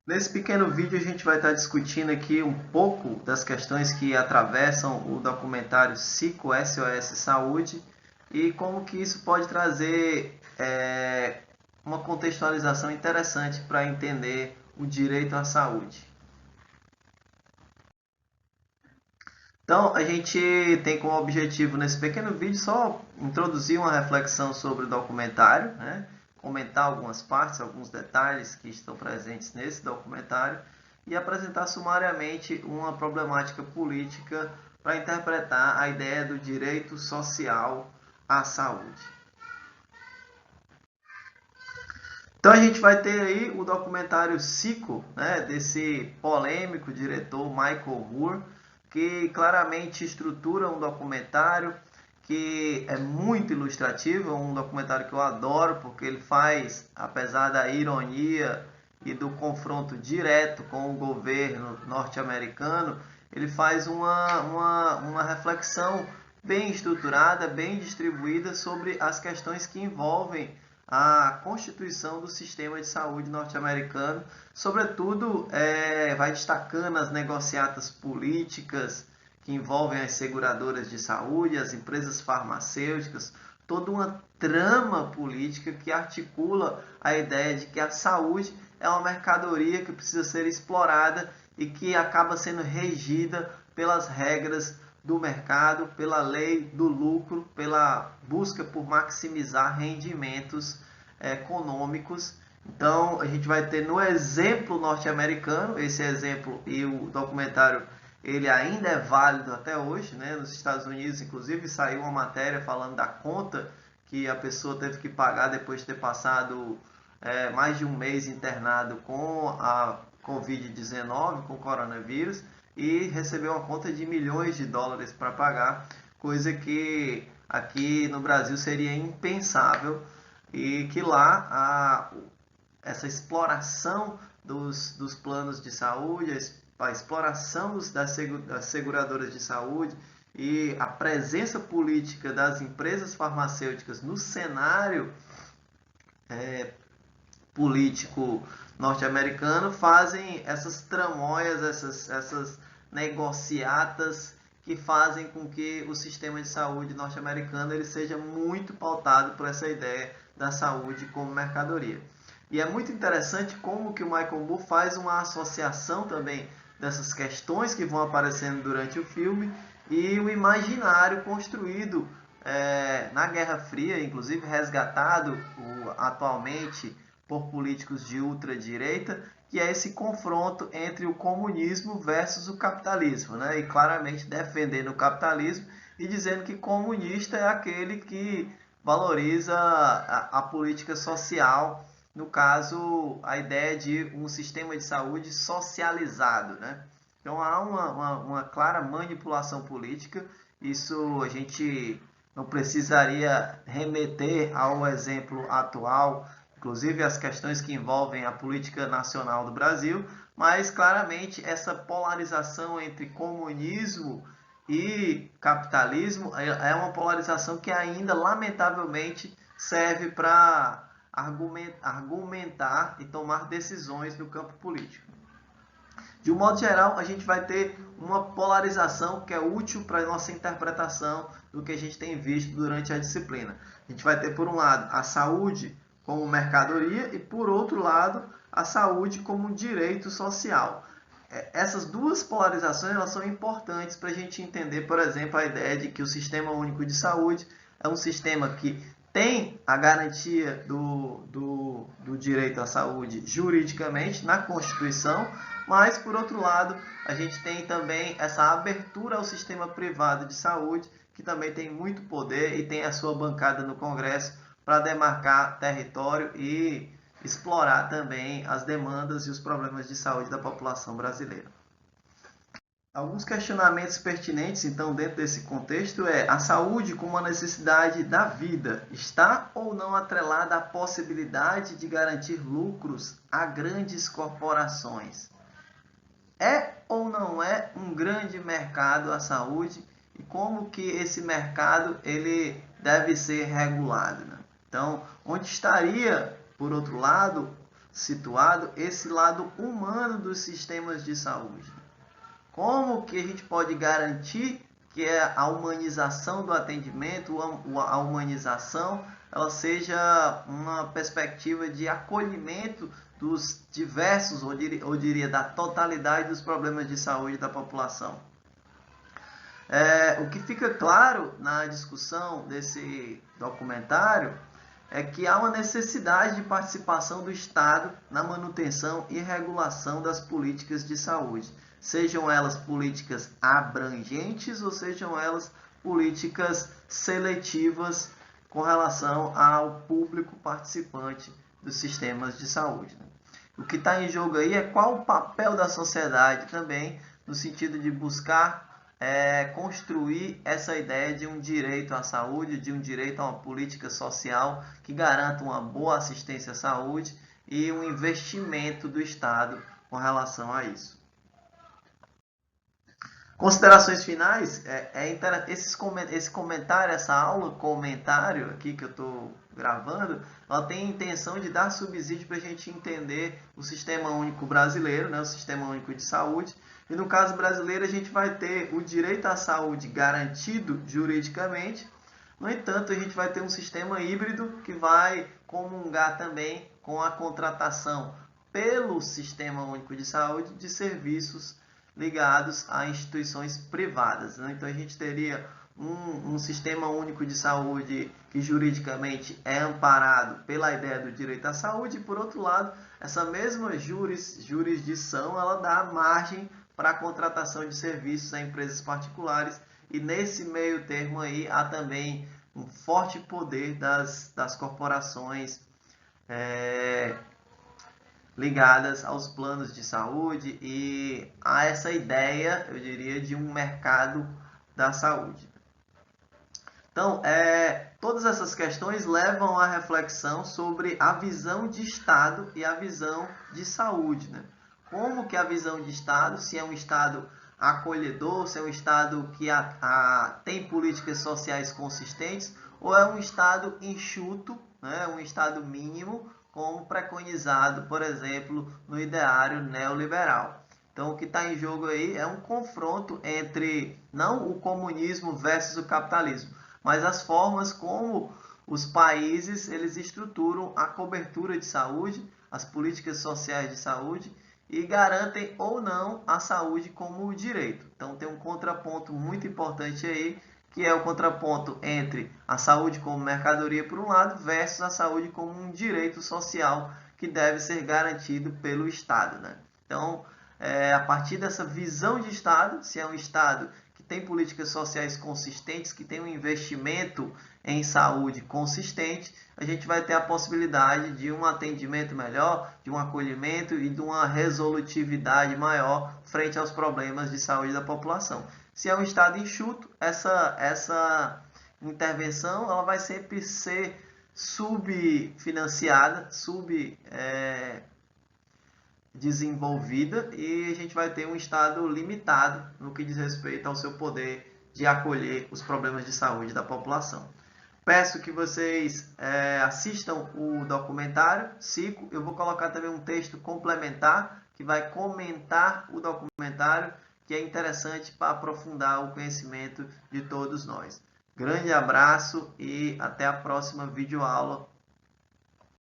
Nesse pequeno vídeo a gente vai estar discutindo aqui um pouco das questões que atravessam o documentário Psico SOS Saúde e como que isso pode trazer uma contextualização interessante para entender o direito à saúde. Então, a gente tem como objetivo nesse pequeno vídeo só introduzir uma reflexão sobre o documentário, né? Comentar algumas partes, alguns detalhes que estão presentes nesse documentário e apresentar sumariamente uma problemática política para interpretar a ideia do direito social à saúde. Então a gente vai ter aí o documentário Psico, né, desse polêmico diretor Michael Moore, que claramente estrutura um documentário que é muito ilustrativo, é um documentário que eu adoro, porque ele faz, apesar da ironia e do confronto direto com o governo norte-americano, ele faz uma reflexão bem estruturada, bem distribuída sobre as questões que envolvem a constituição do sistema de saúde norte-americano, sobretudo vai destacando as negociatas políticas que envolvem as seguradoras de saúde, as empresas farmacêuticas, toda uma trama política que articula a ideia de que a saúde é uma mercadoria que precisa ser explorada e que acaba sendo regida pelas regras do mercado, pela lei do lucro, pela busca por maximizar rendimentos econômicos. Então, a gente vai ter no exemplo norte-americano, esse exemplo e o documentário ele ainda é válido até hoje, né? Nos Estados Unidos, inclusive, saiu uma matéria falando da conta que a pessoa teve que pagar depois de ter passado mais de um mês internado com a Covid-19, com o coronavírus, e recebeu uma conta de milhões de dólares para pagar, coisa que aqui no Brasil seria impensável e que lá essa exploração dos planos de saúde, a exploração das seguradoras de saúde e a presença política das empresas farmacêuticas no cenário político norte-americano fazem essas tramóias, essas negociatas que fazem com que o sistema de saúde norte-americano ele seja muito pautado por essa ideia da saúde como mercadoria. E é muito interessante como que o Michael Moore faz uma associação também dessas questões que vão aparecendo durante o filme e o imaginário construído na Guerra Fria, inclusive resgatado atualmente por políticos de ultradireita, que é esse confronto entre o comunismo versus o capitalismo, né? E claramente defendendo o capitalismo e dizendo que comunista é aquele que valoriza a política social, no caso, a ideia de um sistema de saúde socializado, né? Então há uma clara manipulação política, isso a gente não precisaria remeter ao exemplo atual, inclusive as questões que envolvem a política nacional do Brasil, mas claramente essa polarização entre comunismo e capitalismo é uma polarização que ainda, lamentavelmente, serve para argumentar e tomar decisões no campo político. De um modo geral, a gente vai ter uma polarização que é útil para a nossa interpretação do que a gente tem visto durante a disciplina. A gente vai ter, por um lado, a saúde como mercadoria e, por outro lado, a saúde como direito social. Essas duas polarizações elas são importantes para a gente entender, por exemplo, a ideia de que o Sistema Único de Saúde é um sistema que tem a garantia do direito à saúde juridicamente na Constituição, mas, por outro lado, a gente tem também essa abertura ao sistema privado de saúde, que também tem muito poder e tem a sua bancada no Congresso para demarcar território e explorar também as demandas e os problemas de saúde da população brasileira. Alguns questionamentos pertinentes, então, dentro desse contexto é: a saúde como uma necessidade da vida está ou não atrelada à possibilidade de garantir lucros a grandes corporações? É ou não é um grande mercado a saúde e como que esse mercado ele deve ser regulado, né? Então, onde estaria, por outro lado, situado esse lado humano dos sistemas de saúde. Como que a gente pode garantir que a humanização do atendimento, a humanização, ela seja uma perspectiva de acolhimento dos diversos, ou diria da totalidade dos problemas de saúde da população. O que fica claro na discussão desse documentário é que há uma necessidade de participação do Estado na manutenção e regulação das políticas de saúde, sejam elas políticas abrangentes ou sejam elas políticas seletivas com relação ao público participante dos sistemas de saúde. O que está em jogo aí é qual o papel da sociedade também, no sentido de buscar construir essa ideia de um direito à saúde, de um direito a uma política social que garanta uma boa assistência à saúde e um investimento do Estado com relação a isso. Considerações finais, esse comentário, essa aula comentário aqui que eu estou gravando, ela tem a intenção de dar subsídio para a gente entender o Sistema Único Brasileiro, né, o Sistema Único de Saúde. E no caso brasileiro a gente vai ter o direito à saúde garantido juridicamente. No entanto, a gente vai ter um sistema híbrido que vai comungar também com a contratação pelo Sistema Único de Saúde de serviços ligados a instituições privadas. Né? Então a gente teria um Sistema Único de Saúde que juridicamente é amparado pela ideia do direito à saúde e, por outro lado, essa mesma jurisdição ela dá margem para a contratação de serviços a empresas particulares, e nesse meio termo aí há também um forte poder das corporações ligadas aos planos de saúde e a essa ideia, eu diria, de um mercado da saúde. Então, todas essas questões levam à reflexão sobre a visão de Estado e a visão de saúde, né? Como que a visão de Estado, se é um Estado acolhedor, se é um Estado que tem políticas sociais consistentes, ou é um Estado enxuto, né? Um Estado mínimo, como preconizado, por exemplo, no ideário neoliberal. Então, o que está em jogo aí é um confronto entre, não o comunismo versus o capitalismo, mas as formas como os países eles estruturam a cobertura de saúde, as políticas sociais de saúde, e garantem ou não a saúde como direito. Então tem um contraponto muito importante aí, que é o contraponto entre a saúde como mercadoria por um lado versus a saúde como um direito social que deve ser garantido pelo Estado, né? Então, a partir dessa visão de Estado, se é um Estado que tem políticas sociais consistentes, que tem um investimento em saúde consistente, a gente vai ter a possibilidade de um atendimento melhor, de um acolhimento e de uma resolutividade maior frente aos problemas de saúde da população. Se é um Estado enxuto, essa intervenção ela vai sempre ser subfinanciada, desenvolvida, e a gente vai ter um Estado limitado no que diz respeito ao seu poder de acolher os problemas de saúde da população. Peço que vocês assistam o documentário Cico. Eu vou colocar também um texto complementar que vai comentar o documentário, que é interessante para aprofundar o conhecimento de todos nós. Grande abraço e até a próxima videoaula